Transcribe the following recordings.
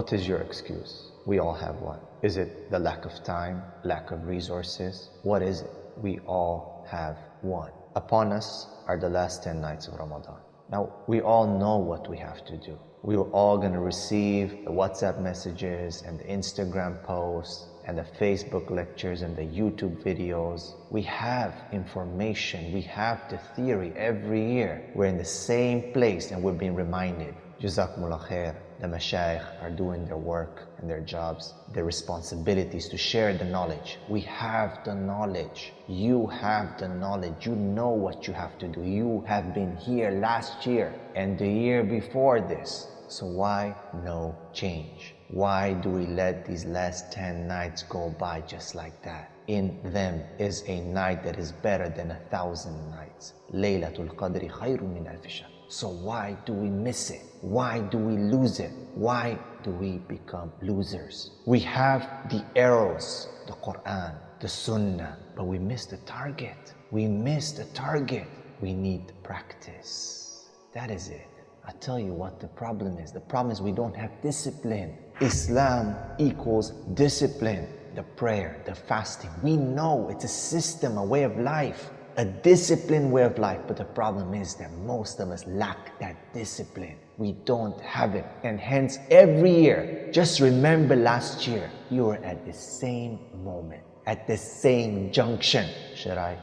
What is your excuse? We all have one. Is it the lack of time, lack of resources? What is it? We all have one. Upon us are the last 10 nights of Ramadan. Now, we all know what we have to do. We are all going to receive the WhatsApp messages and the Instagram posts and the Facebook lectures and the YouTube videos. We have information, we have the theory every year. We're in the same place and we're being reminded. Jazakumullah khair. The mashayikh are doing their work and their jobs, their responsibilities to share the knowledge. We have the knowledge. You have the knowledge. You know what you have to do. You have been here last year and the year before this. So why no change? Why do we let these last 10 nights go by just like that? In them is a night that is better than 1,000 nights. Laylatul Qadr khayrun min alf shahr. So why do we miss it? Why do we lose it? Why do we become losers? We have the arrows, the Quran, the Sunnah, but we miss the target. We miss the target. We need practice. That is it. I tell you what the problem is. The problem is we don't have discipline. Islam equals discipline. The prayer, the fasting. We know it's a system, a way of life. A disciplined way of life, but the problem is that most of us lack that discipline. We don't have it, and hence every year, just remember last year, you were at the same moment, at the same junction. Should I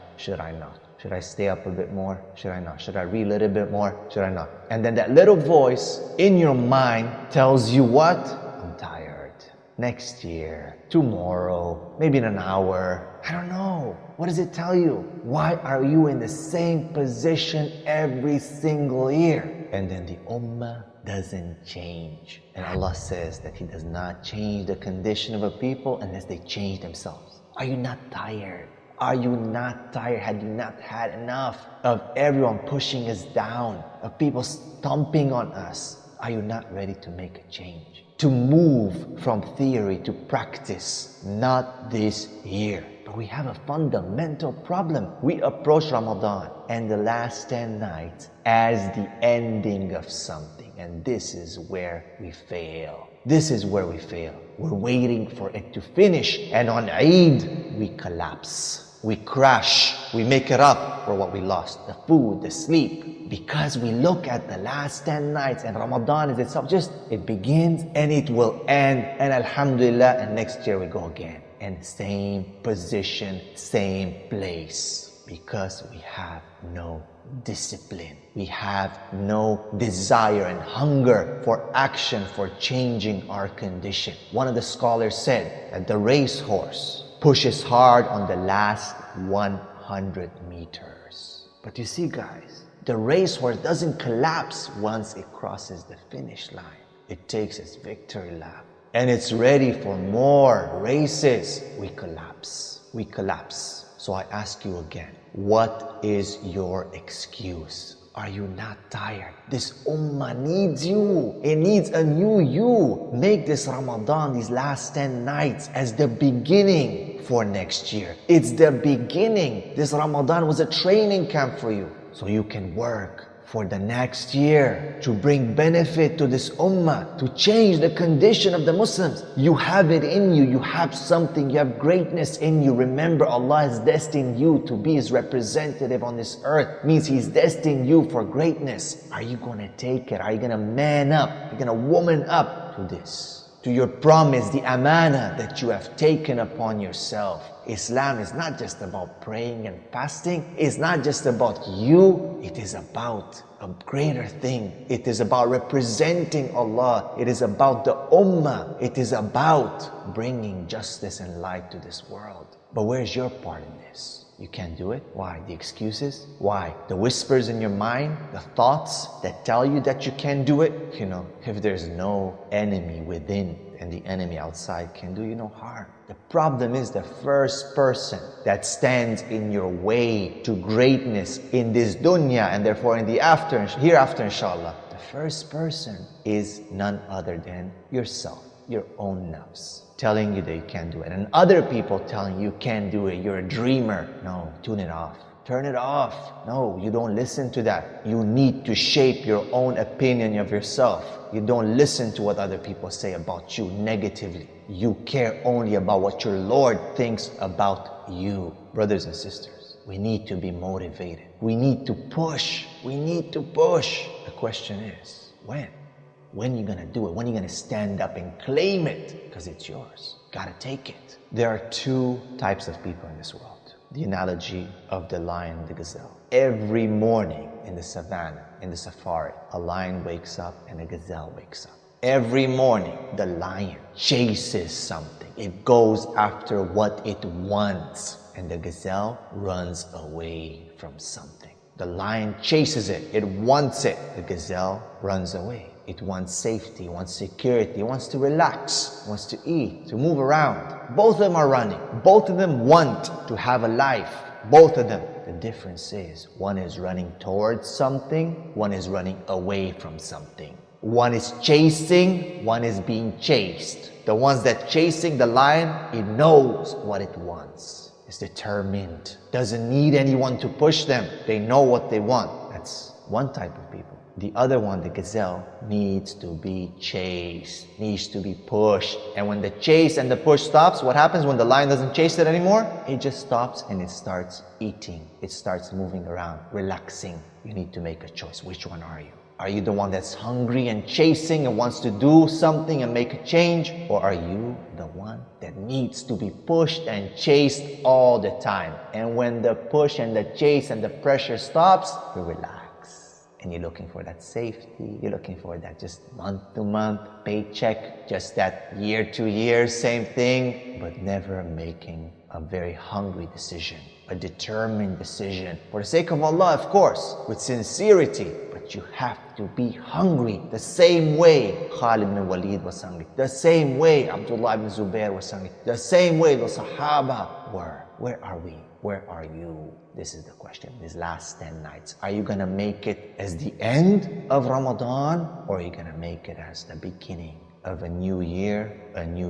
not? Should I stay up a bit more? Should I not? Should I read a little bit more? Should I not? And then that little voice in your mind tells you what? I'm tired. Next year, tomorrow, maybe in an hour. I don't know. What does it tell you? Why are you in the same position every single year? And then the ummah doesn't change. And Allah says that He does not change the condition of a people unless they change themselves. Are you not tired? Are you not tired? Had you not had enough of everyone pushing us down, of people stomping on us? Are you not ready to make a change? To move from theory to practice? Not this year. But we have a fundamental problem. We approach Ramadan and the last 10 nights as the ending of something. And this is where we fail. This is where we fail. We're waiting for it to finish. And on Eid, we collapse. We crash. We make it up for what we lost. The food, the sleep. Because we look at the last 10 nights and Ramadan is itself just, it begins and it will end. And alhamdulillah, and next year we go again. And same position, same place. Because we have no discipline. We have no desire and hunger for action, for changing our condition. One of the scholars said that the racehorse pushes hard on the last 100 meters. But you see, guys, the racehorse doesn't collapse once it crosses the finish line. It takes its victory lap. And it's ready for more races. We collapse. We collapse. So I ask you again, what is your excuse? Are you not tired? This ummah needs you. It needs a new you. Make this Ramadan, these last 10 nights, as the beginning for next year. It's the beginning. This Ramadan was a training camp for you. So you can work for the next year to bring benefit to this ummah, to change the condition of the Muslims. You have it in you. You have something. You have greatness in you. Remember, Allah has destined you to be His representative on this earth. Means He's destined you for greatness. Are you going to take it? Are you going to man up? Are you going to woman up to this? To your promise, the amana that you have taken upon yourself. Islam is not just about praying and fasting. It's not just about you. It is about a greater thing. It is about representing Allah. It is about the ummah. It is about bringing justice and light to this world. But where's your part in this? You can't do it. Why? The excuses? Why? The whispers in your mind? The thoughts that tell you that you can't do it? You know, if there's no enemy within and the enemy outside can do you no harm. The problem is the first person that stands in your way to greatness in this dunya and therefore in the hereafter inshallah. The first person is none other than yourself, your own nafs, telling you that you can't do it. And other people telling you can't do it. You're a dreamer. No, tune it off. Turn it off. No, you don't listen to that. You need to shape your own opinion of yourself. You don't listen to what other people say about you negatively. You care only about what your Lord thinks about you. Brothers and sisters, we need to be motivated. We need to push. We need to push. The question is, when? When are you going to do it? When are you going to stand up and claim it? Because it's yours. Gotta take it. There are two types of people in this world. The analogy of the lion and the gazelle. Every morning in the savannah, in the safari, a lion wakes up and a gazelle wakes up. Every morning, the lion chases something. It goes after what it wants. And the gazelle runs away from something. The lion chases it. It wants it. The gazelle runs away. It wants safety, it wants security, it wants to relax, it wants to eat, to move around. Both of them are running. Both of them want to have a life. Both of them. The difference is, one is running towards something, one is running away from something. One is chasing, one is being chased. The ones that chasing the lion, it knows what it wants. It's determined. Doesn't need anyone to push them. They know what they want. That's one type of people. The other one, the gazelle, needs to be chased, needs to be pushed. And when the chase and the push stops, what happens when the lion doesn't chase it anymore? It just stops and it starts eating. It starts moving around, relaxing. You need to make a choice. Which one are you? Are you the one that's hungry and chasing and wants to do something and make a change? Or are you the one that needs to be pushed and chased all the time? And when the push and the chase and the pressure stops, you relax. And you're looking for that safety, you're looking for that just month-to-month paycheck, just that year-to-year, same thing, but never making a very hungry decision, a determined decision. For the sake of Allah, of course, with sincerity, but you have to be hungry the same way Khalid ibn Walid was hungry, the same way Abdullah ibn Zubair was hungry, the same way the Sahaba were. Where are we? Where are you? This is the question. These last 10 nights. Are you going to make it as the end of Ramadan? Or are you going to make it as the beginning of a new year, a new